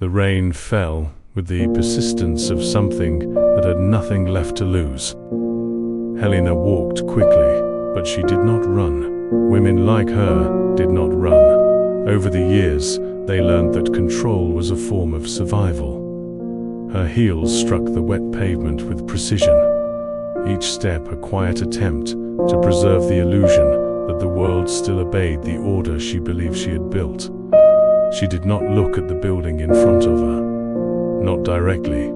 The rain fell with the persistence of something that had nothing left to lose. Helena walked quickly, but she did not run. Women like her did not run. Over the years, they learned that control was a form of survival. Her heels struck the wet pavement with precision, each step a quiet attempt to preserve the illusion that the world still obeyed the order she believed she had built. She did not look at the building in front of her, not directly.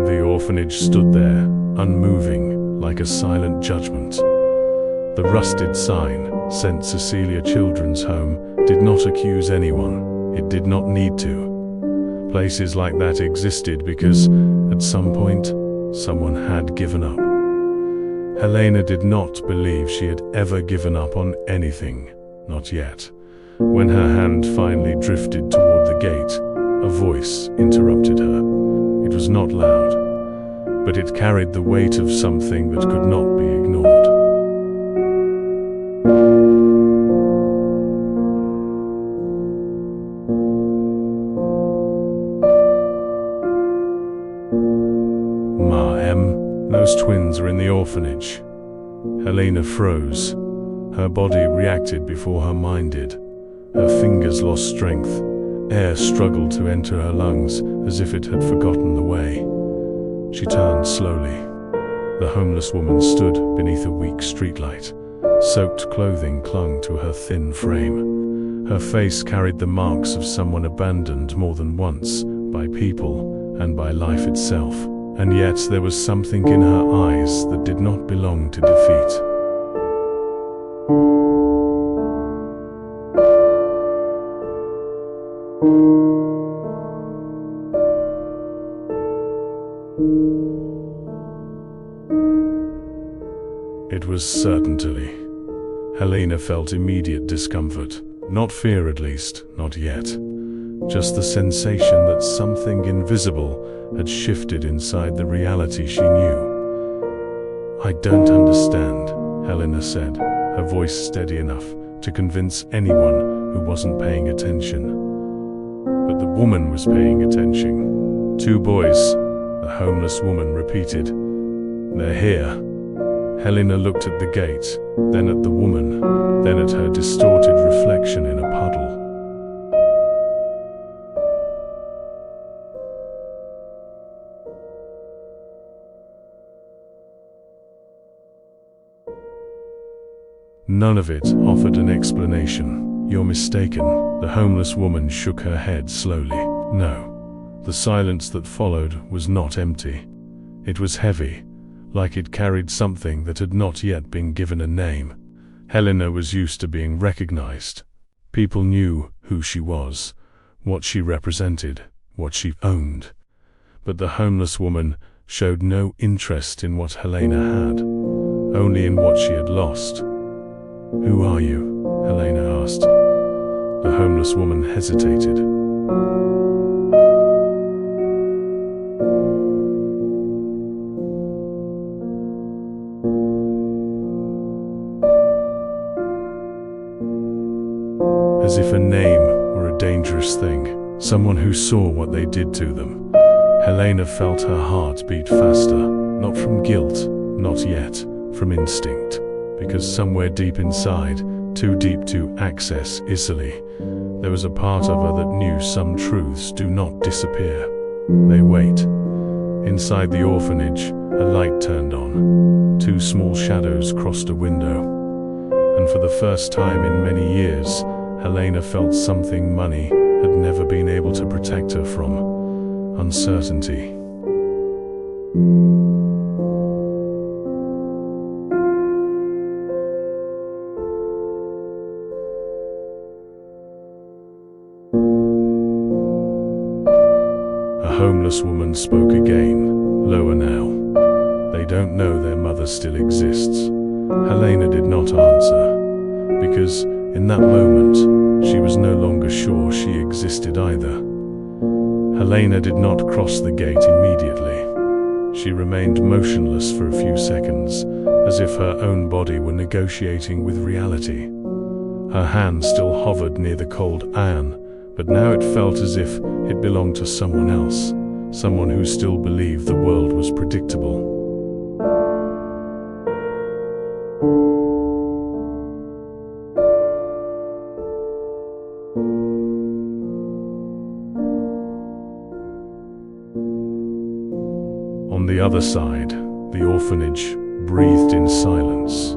The orphanage stood there, unmoving, like a silent judgment. The rusted sign, St. Cecilia Children's Home, did not accuse anyone. It did not need to. Places like that existed because, at some point, someone had given up. Helena did not believe she had ever given up on anything, not yet. When her hand finally drifted toward the gate, a voice interrupted her. It was not loud, but it carried the weight of something that could not be ignored. Those twins are in the orphanage. Helena froze. Her body reacted before her mind did. Her fingers lost strength. Air struggled to enter her lungs as if it had forgotten the way. She turned slowly. The homeless woman stood beneath a weak streetlight. Soaked clothing clung to her thin frame. Her face carried the marks of someone abandoned more than once, by people and by life itself. And yet there was something in her eyes that did not belong to defeat. It was certainty. Helena felt immediate discomfort. Not fear, at least, not yet. Just the sensation that something invisible had shifted inside the reality she knew. "I don't understand," Helena said, her voice steady enough to convince anyone who wasn't paying attention. But the woman was paying attention. "Two boys," the homeless woman repeated. "They're here." Helena looked at the gate, then at the woman, then at her distorted reflection in a puddle. None of it offered an explanation. "You're mistaken." The homeless woman shook her head slowly. No. The silence that followed was not empty. It was heavy, like it carried something that had not yet been given a name. Helena was used to being recognized. People knew who she was, what she represented, what she owned. But the homeless woman showed no interest in what Helena had, only in what she had lost. "Who are you?" Helena asked. The homeless woman hesitated. As if a name were a dangerous thing, someone who saw what they did to them. Helena felt her heart beat faster, not from guilt, not yet, from instinct. Because somewhere deep inside, too deep to access easily, there was a part of her that knew some truths do not disappear. They wait. Inside the orphanage, a light turned on. Two small shadows crossed a window. And for the first time in many years, Helena felt something money had never been able to protect her from: uncertainty. The homeless woman spoke again, lower now. "They don't know their mother still exists." Helena did not answer, because in that moment, she was no longer sure she existed either. Helena did not cross the gate immediately. She remained motionless for a few seconds, as if her own body were negotiating with reality. Her hand still hovered near the cold iron, but now it felt as if it belonged to someone else, someone who still believed the world was predictable. On the other side, the orphanage breathed in silence.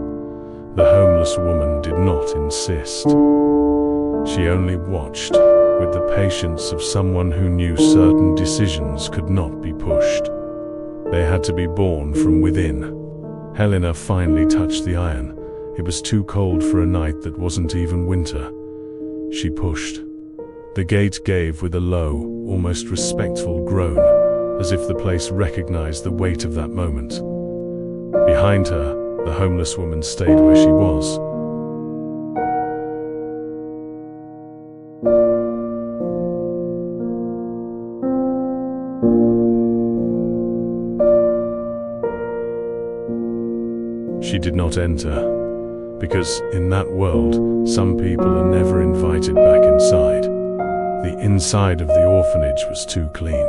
The homeless woman did not insist. She only watched, with the patience of someone who knew certain decisions could not be pushed. They had to be born from within. Helena finally touched the iron. It was too cold for a night that wasn't even winter. She pushed. The gate gave with a low, almost respectful groan, as if the place recognized the weight of that moment. Behind her, the homeless woman stayed where she was. She did not enter, because in that world, some people are never invited back inside. The inside of the orphanage was too clean.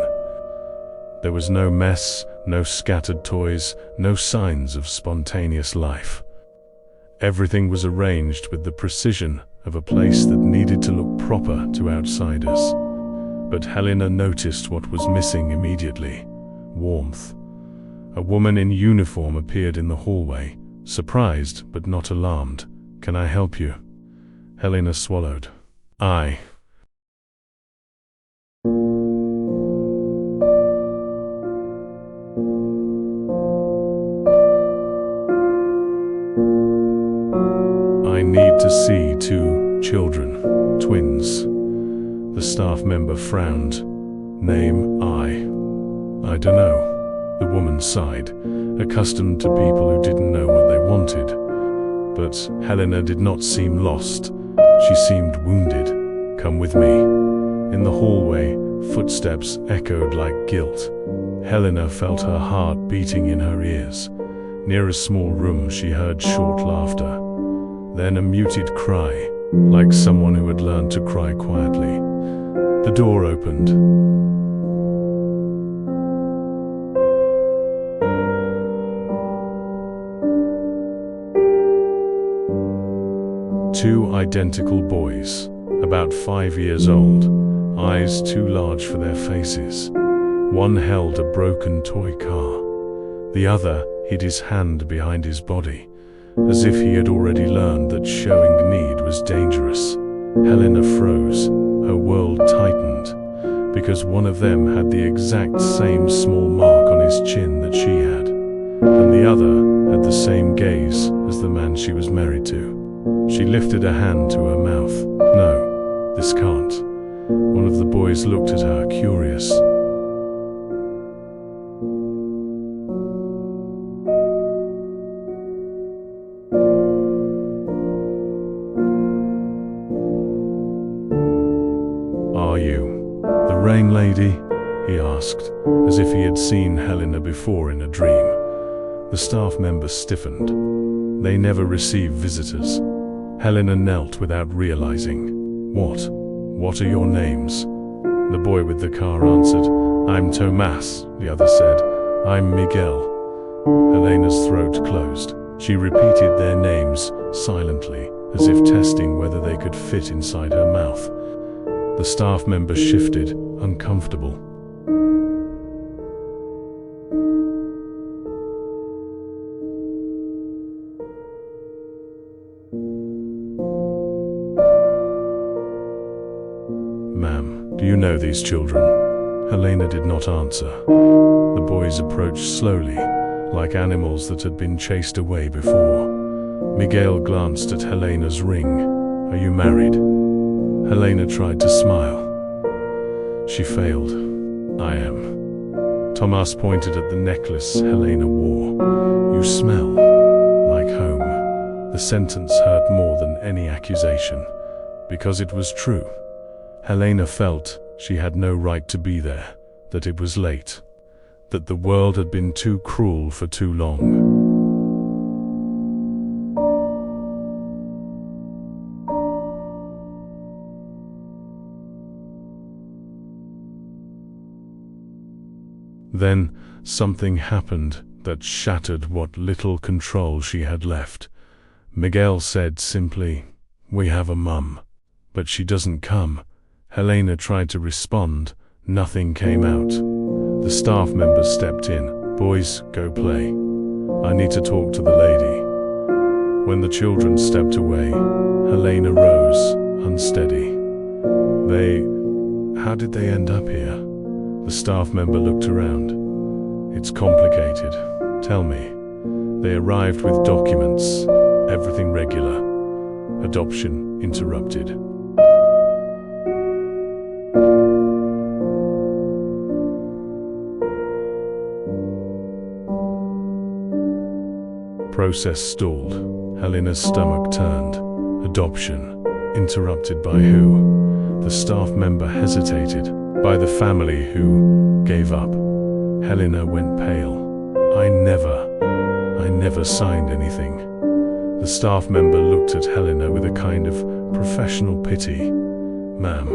There was no mess, no scattered toys, no signs of spontaneous life. Everything was arranged with the precision of a place that needed to look proper to outsiders. But Helena noticed what was missing immediately: warmth. A woman in uniform appeared in the hallway, surprised but not alarmed. "Can I help you?" Helena swallowed. "I need to see two children, twins." The staff member frowned. "Name?" I don't know." The woman sighed, accustomed to people who didn't know what they wanted. But Helena did not seem lost. She seemed wounded. "Come with me." In the hallway, footsteps echoed like guilt. Helena felt her heart beating in her ears. Near a small room, she heard short laughter. Then a muted cry, like someone who had learned to cry quietly. The door opened. Two identical boys, about 5 years old, eyes too large for their faces. One held a broken toy car. The other hid his hand behind his body, as if he had already learned that showing need was dangerous. Helena froze. Her world tightened, because one of them had the exact same small mark on his chin that she had, and the other had the same gaze as the man she was married to. She lifted a hand to her mouth. "No, this can't." One of the boys looked at her, curious. "Are you the Rain Lady?" he asked, as if he had seen Helena before in a dream. The staff member stiffened. They never received visitors. Helena knelt without realizing. What are your names?" The boy with the car answered. "I'm Tomas," the other said. "I'm Miguel." Helena's throat closed. She repeated their names silently, as if testing whether they could fit inside her mouth. The staff member shifted, uncomfortable. "Ma'am, do you know these children?" Helena did not answer. The boys approached slowly, like animals that had been chased away before. Miguel glanced at Helena's ring. "Are you married?" Helena tried to smile. She failed. "I am." Tomas pointed at the necklace Helena wore. "You smell like home." The sentence hurt more than any accusation, because it was true. Helena felt She had no right to be there, that it was late, that the world had been too cruel for too long. Then something happened that shattered what little control she had left. Miguel said simply, "We have a mum, but she doesn't come." Helena tried to respond. Nothing came out. The staff members stepped in. "Boys, go play. I need to talk to the lady." When the children stepped away, Helena rose, unsteady. How did they end up here? The staff member looked around. "It's complicated. Tell me." They arrived with documents, everything regular. Adoption interrupted. Process stalled. Helena's stomach turned. Adoption interrupted by who? The staff member hesitated. By the family who gave up. Helena went pale. I never signed anything." The staff member looked at Helena with a kind of professional pity. "Ma'am,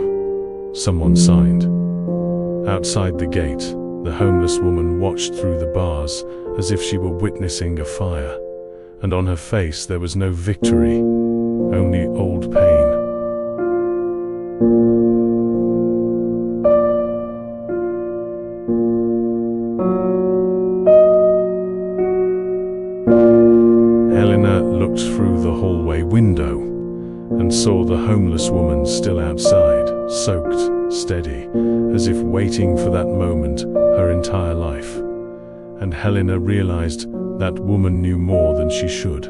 someone signed." Outside the gate, the homeless woman watched through the bars as if she were witnessing a fire, and on her face there was no victory, only old pain. Helena looked through the hallway window and saw the homeless woman still outside, soaked, steady, as if waiting for that moment her entire life. And Helena realized that woman knew more than she should.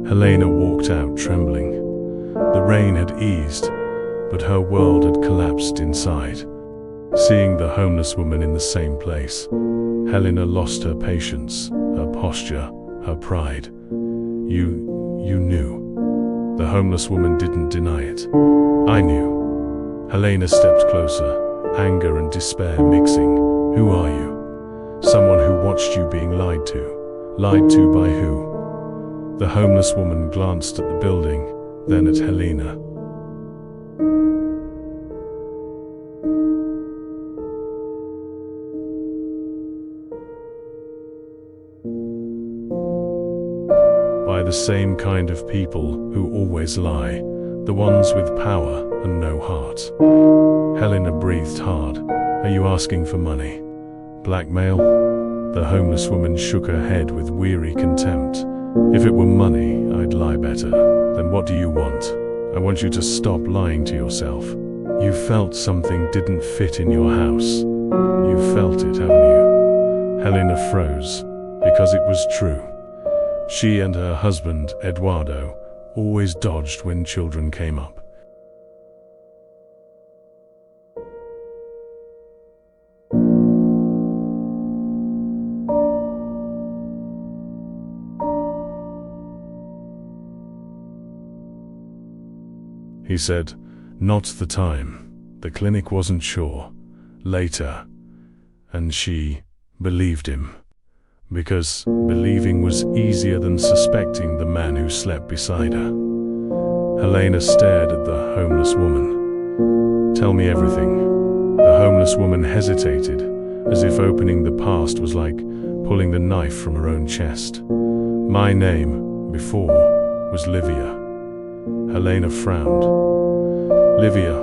Helena walked out trembling. The rain had eased, but her world had collapsed inside. Seeing the homeless woman in the same place, Helena lost her patience, her posture, her pride. You knew." The homeless woman didn't deny it. "I knew." Helena stepped closer, anger and despair mixing. "Who are you?" "Someone who watched you being lied to." "Lied to by who?" The homeless woman glanced at the building, then at Helena. By the same kind of people who always lie, the ones with power and no heart. Helena breathed hard. "Are you asking for money? Blackmail?" The homeless woman shook her head with weary contempt. "If it were money, I'd lie better. Then what do you want?" "I want you to stop lying to yourself. You felt something didn't fit in your house. You felt it, haven't you?" Helena froze, because it was true. She and her husband, Eduardo, always dodged when children came up. He said, "Not the time. The clinic wasn't sure. Later." And she believed him. Because believing was easier than suspecting the man who slept beside her. Helena stared at the homeless woman. "Tell me everything." The homeless woman hesitated, as if opening the past was like pulling the knife from her own chest. "My name, before, was Livia." Helena frowned. "Livia,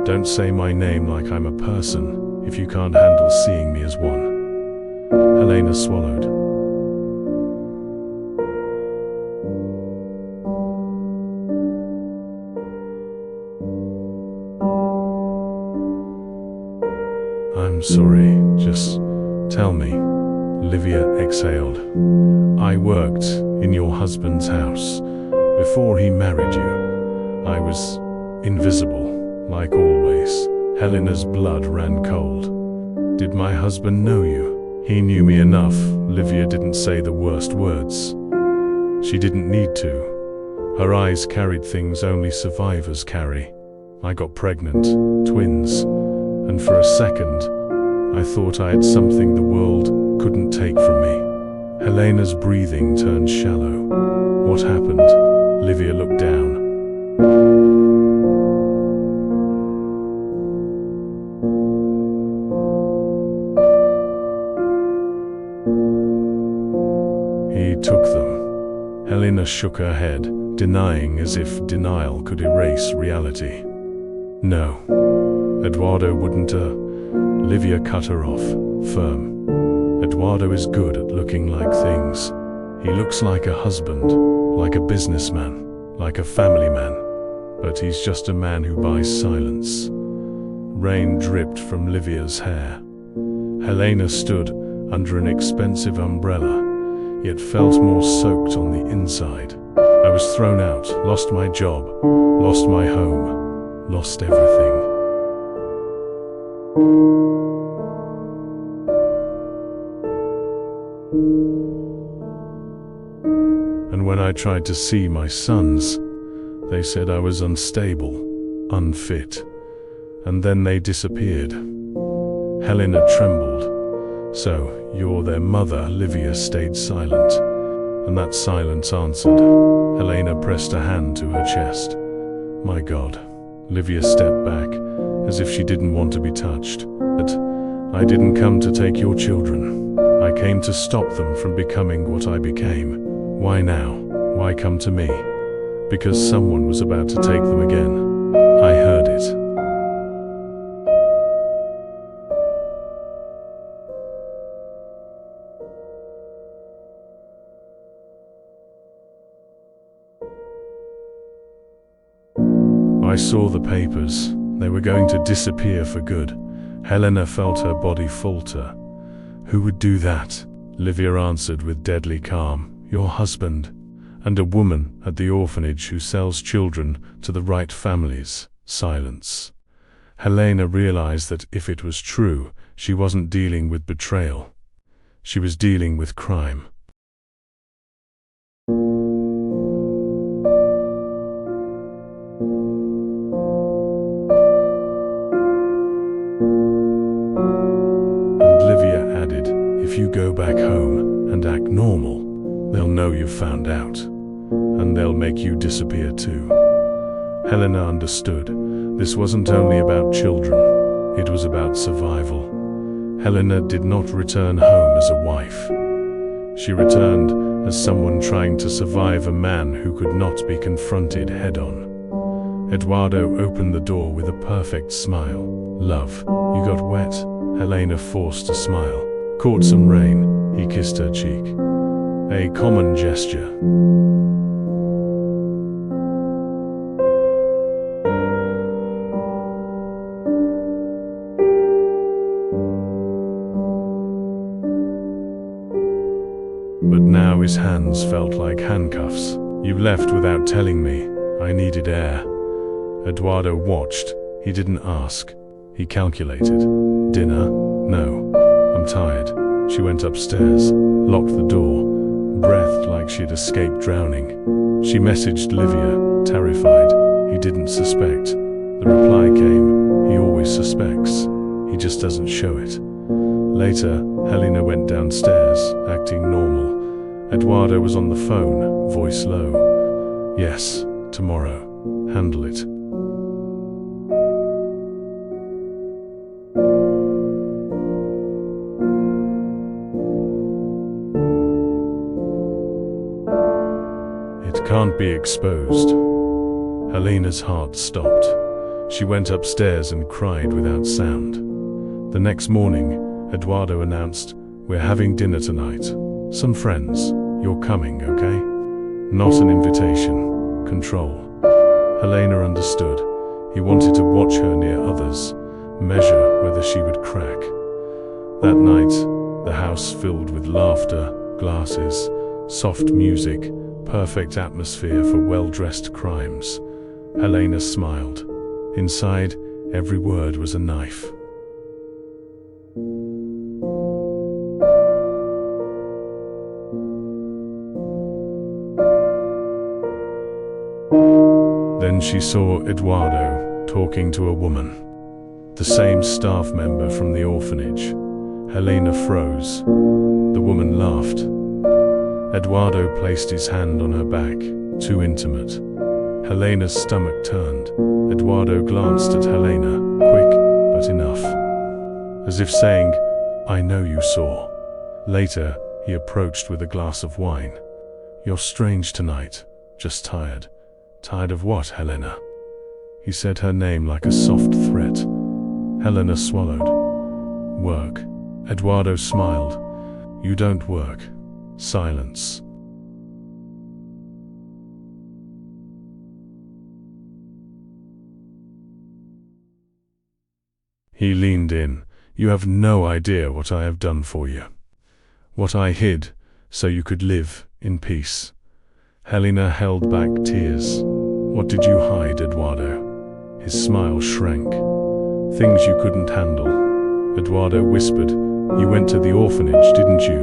don't say my name like I'm a person, if you can't handle seeing me as one." Helena swallowed. "I'm sorry, just tell me." Livia exhaled. "I worked in your husband's house. Before he married you, I was invisible, like always." Helena's blood ran cold. "Did my husband know you?" "He knew me enough." Livia didn't say the worst words. She didn't need to. Her eyes carried things only survivors carry. I got pregnant, twins, and for a second, I thought I had something the world couldn't take from me. Helena's breathing turned shallow. What happened? Livia looked down. He took them. Helena shook her head, denying as if denial could erase reality. No, Eduardo wouldn't. Livia cut her off, firm. Eduardo is good at looking like things. He looks like a husband, like a businessman, like a family man. But he's just a man who buys silence. Rain dripped from Livia's hair. Helena stood under an expensive umbrella, yet felt more soaked on the inside. I was thrown out, lost my job, lost my home, lost everything. And when I tried to see my sons, they said I was unstable, unfit, and then they disappeared. Helena trembled. So, you're their mother? Livia stayed silent, and that silence answered. Helena pressed a hand to her chest. My God. Livia stepped back, as if she didn't want to be touched. But I didn't come to take your children. I came to stop them from becoming what I became. Why now? Why come to me? Because someone was about to take them again. I heard it. I saw the papers. They were going to disappear for good. Helena felt her body falter. Who would do that? Livia answered with deadly calm. Your husband, and a woman at the orphanage who sells children to the right families. Silence. Helena realized that if it was true, she wasn't dealing with betrayal. She was dealing with crime. If you go back home and act normal, they'll know you've found out, and they'll make you disappear too. Helena understood. This wasn't only about children, it was about survival. Helena did not return home as a wife. She returned as someone trying to survive a man who could not be confronted head-on. Eduardo opened the door with a perfect smile. Love, you got wet? Helena forced a smile. Caught some rain. He kissed her cheek. A common gesture. But now his hands felt like handcuffs. You left without telling me. I needed air. Eduardo watched. He didn't ask. He calculated. Dinner? No. I'm tired. She went upstairs, locked the door, breathed like she'd escaped drowning. She messaged Livia, terrified. He didn't suspect. The reply came, he always suspects. He just doesn't show it. Later, Helena went downstairs, acting normal. Eduardo was on the phone, voice low. Yes, tomorrow. Handle it. Can't be exposed. Helena's heart stopped. She went upstairs and cried without sound. The next morning, Eduardo announced, we're having dinner tonight. Some friends. You're coming, okay? Not an invitation. Control. Helena understood. He wanted to watch her near others, measure whether she would crack. That night, the house filled with laughter, glasses, soft music, perfect atmosphere for well-dressed crimes. Helena smiled. Inside, every word was a knife. she saw Eduardo talking to a woman, the same staff member from the orphanage. Helena froze. The woman laughed. Eduardo placed his hand on her back, too intimate. Helena's stomach turned. Eduardo glanced at Helena, quick, but enough. As if saying, "I know you saw." Later, he approached with a glass of wine. "You're strange tonight, just tired." "Tired of what, Helena?" He said her name like a soft threat. Helena swallowed. "Work." Eduardo smiled. "You don't work." Silence. He leaned in. "You have no idea what I have done for you. What I hid, so you could live in peace." Helena held back tears. "What did you hide, Eduardo?" His smile shrank. "Things you couldn't handle." Eduardo whispered, "You went to the orphanage, didn't you?"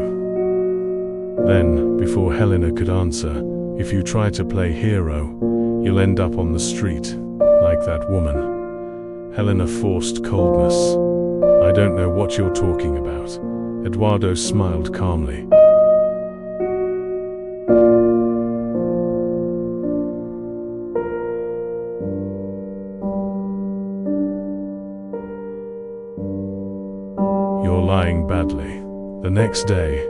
Then, before Helena could answer, "If you try to play hero, you'll end up on the street, like that woman." Helena forced coldness. "I don't know what you're talking about." Eduardo smiled calmly. "You're lying badly." The next day,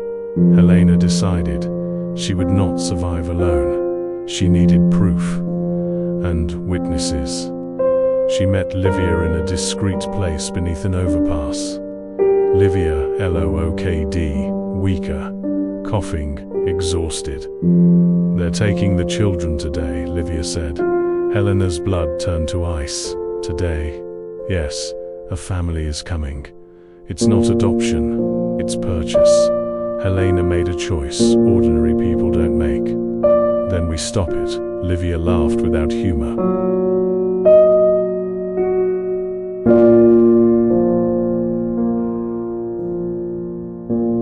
Helena decided she would not survive alone. She needed proof and witnesses. She met Livia in a discreet place beneath an overpass. Livia, LOOKD, weaker, coughing, exhausted. "They're taking the children today," Livia said. Helena's blood turned to ice. "Today?" "Yes, a family is coming. It's not adoption, it's purchase." Helena made a choice ordinary people don't make. "Then we stop it." Livia laughed without humor.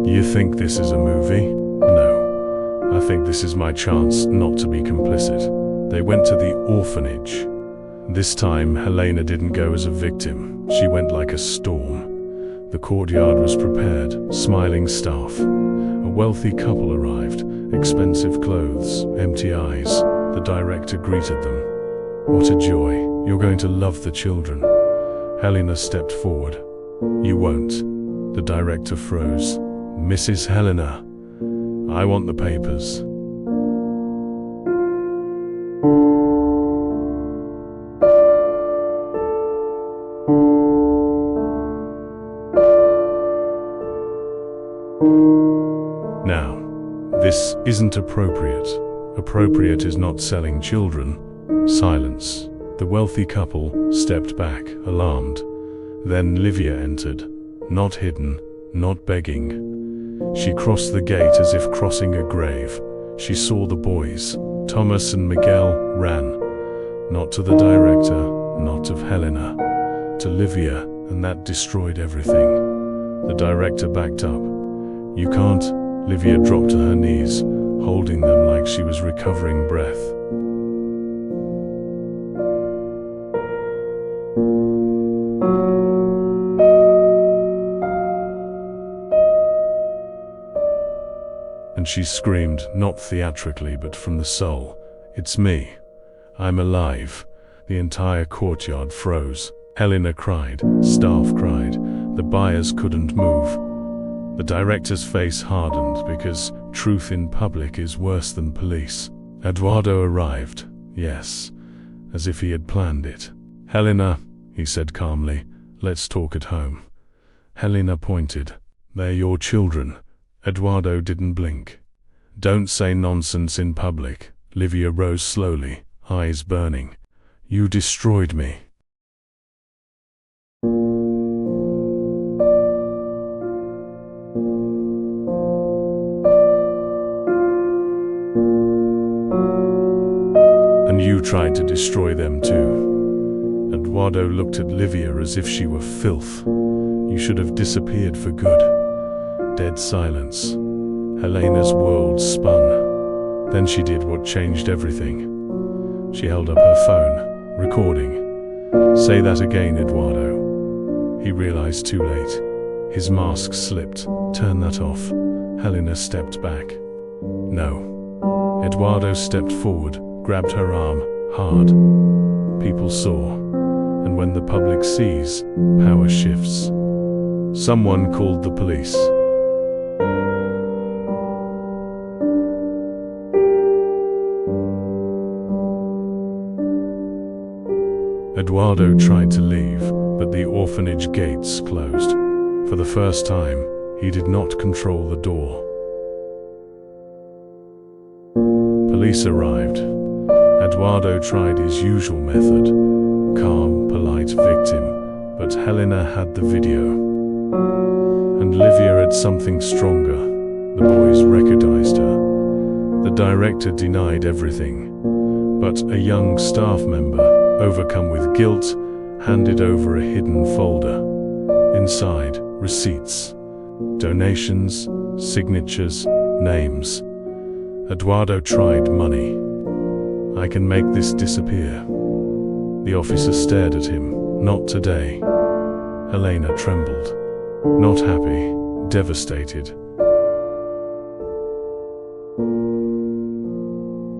"You think this is a movie?" "No. I think this is my chance not to be complicit." They went to the orphanage. This time, Helena didn't go as a victim. She went like a storm. The courtyard was prepared, smiling staff. A wealthy couple arrived, expensive clothes, empty eyes. The director greeted them. "What a joy. You're going to love the children." Helena stepped forward. "You won't." The director froze. "Mrs. Helena, I want the papers." "Now, this isn't appropriate. Appropriate is not selling children." Silence. The wealthy couple stepped back, alarmed. Then Livia entered. Not hidden, not begging. She crossed the gate as if crossing a grave. She saw the boys. Thomas and Miguel ran. Not to the director, not of Helena. To Livia, and that destroyed everything. The director backed up. "You can't." Livia dropped to her knees, holding them like she was recovering breath. And she screamed, not theatrically but from the soul, "It's me. I'm alive." The entire courtyard froze. Helena cried, staff cried, the buyers couldn't move. The director's face hardened because truth in public is worse than police. Eduardo arrived, yes, as if he had planned it. "Helena," he said calmly, "let's talk at home." Helena pointed. "They're your children." Eduardo didn't blink. "Don't say nonsense in public." Livia rose slowly, eyes burning. "You destroyed me." "And you tried to destroy them too." Eduardo looked at Livia as if she were filth. "You should have disappeared for good." Dead silence. Helena's world spun. Then she did what changed everything. She held up her phone. Recording. Say that again, Eduardo. He realized too late. His mask slipped. Turn that off. Helena stepped back. No. Eduardo stepped forward, grabbed her arm, hard. People saw. And when the public sees, power shifts. Someone called the police. Eduardo tried to leave, but the orphanage gates closed. For the first time, he did not control the door. Police arrived. Eduardo tried his usual method, calm, polite victim, but Helena had the video. And Livia had something stronger. The boys recognized her. The director denied everything, but a young staff member, overcome with guilt, handed over a hidden folder. Inside, receipts, donations, signatures, names. Eduardo tried money. I can make this disappear. The officer stared at him. Not today. Helena trembled. Not happy, devastated.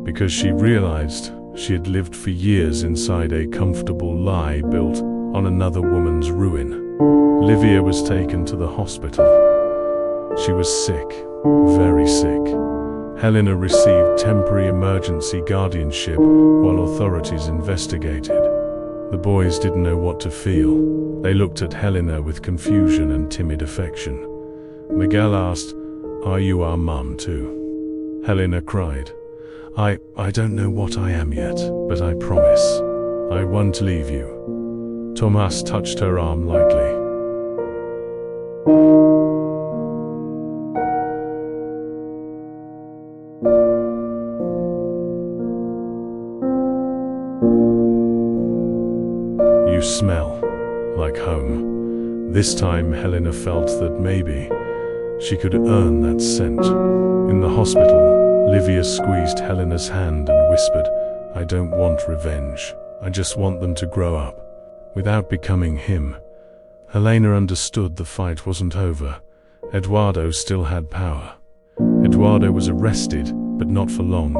Because she realized she had lived for years inside a comfortable lie built on another woman's ruin. Livia was taken to the hospital. She was sick, very sick. Helena received temporary emergency guardianship while authorities investigated. The boys didn't know what to feel. They looked at Helena with confusion and timid affection. Miguel asked, "Are you our mum too?" Helena cried, I don't know what I am yet, but I promise. I won't leave you." Tomas touched her arm lightly. "You smell like home." This time Helena felt that maybe she could earn that scent. In the hospital, Livia squeezed Helena's hand and whispered, "I don't want revenge. I just want them to grow up." Without becoming him, Helena understood the fight wasn't over. Eduardo still had power. Eduardo was arrested, but not for long.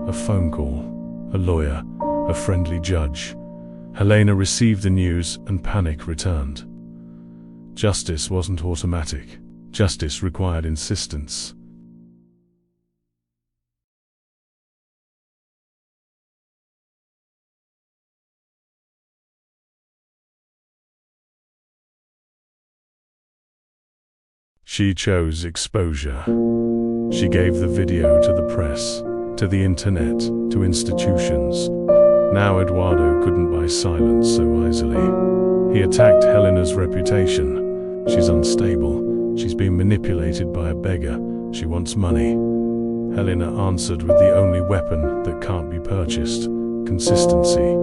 A phone call, a lawyer, a friendly judge. Helena received the news and panic returned. Justice wasn't automatic. Justice required insistence. She chose exposure. She gave the video to the press, to the internet, to institutions. Now Eduardo couldn't buy silence so easily. He attacked Helena's reputation. She's unstable. She's being manipulated by a beggar. She wants money. Helena answered with the only weapon that can't be purchased: consistency.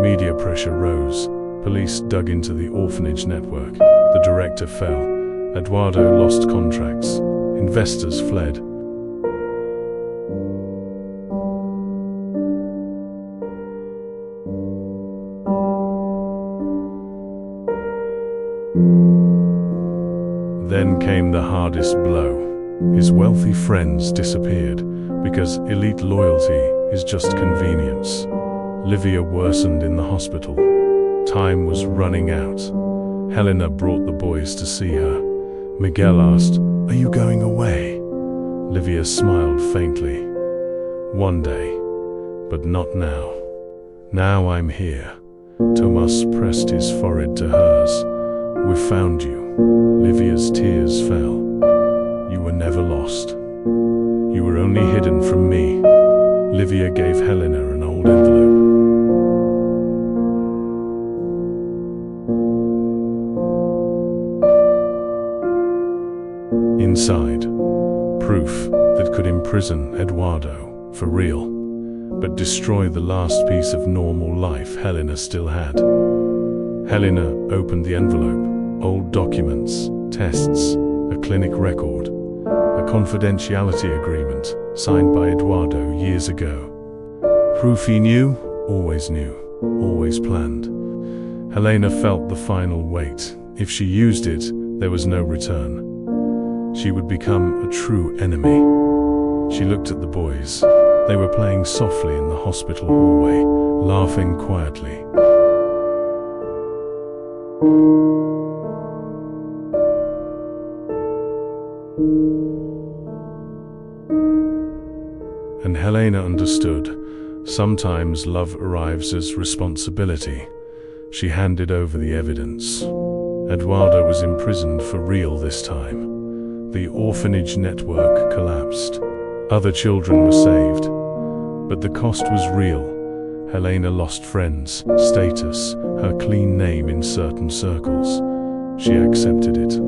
Media pressure rose. Police dug into the orphanage network. The director fell. Eduardo lost contracts. Investors fled. Then came the hardest blow. His wealthy friends disappeared because elite loyalty is just convenience. Livia worsened in the hospital. Time was running out. Helena brought the boys to see her. Miguel asked, "Are you going away?" Livia smiled faintly. "One day, but not now. Now I'm here." Tomas pressed his forehead to hers. "We found you." Livia's tears fell. "You were never lost. You were only hidden from me." Livia gave Helena an old envelope. Inside, proof that could imprison Eduardo, for real, but destroy the last piece of normal life Helena still had. Helena opened the envelope. Old documents, tests, a clinic record, a confidentiality agreement signed by Eduardo years ago. Proof he knew, always knew. always planned. Helena felt the final weight. If she used it, there was no return. She would become a true enemy. She looked at the boys. They were playing softly in the hospital hallway, laughing quietly. And Helena understood. Sometimes love arrives as responsibility. She handed over the evidence. Eduardo was imprisoned for real this time. The orphanage network collapsed. Other children were saved. But the cost was real. Helena lost friends, status, her clean name in certain circles. She accepted it,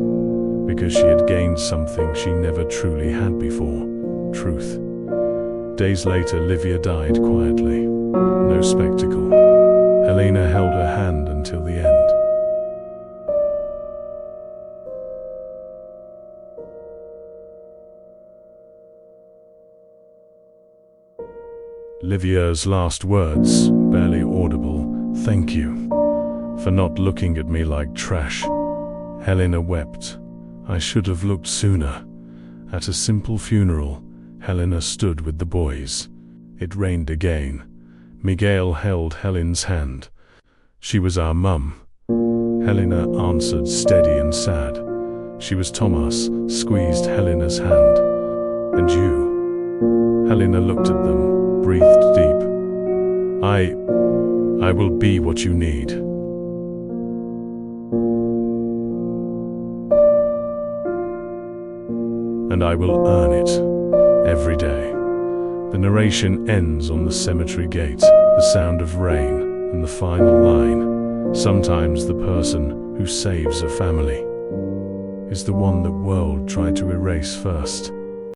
because she had gained something she never truly had before: truth. Days later, Livia died quietly. No spectacle. Helena held her hand until the end. Livia's last words, barely audible: "Thank you for not looking at me like trash." Helena wept. "I should have looked sooner." At a simple funeral, Helena stood with the boys. It rained again. Miguel held Helena's hand. "She was our mum." Helena answered, steady and sad. "She was." Thomas squeezed Helena's hand. "And you?" Helena looked at them, breathed deep. I will be what you need." "And I will earn it, every day." The narration ends on the cemetery gate, the sound of rain, and the final line: "Sometimes the person who saves a family is the one the world tried to erase first."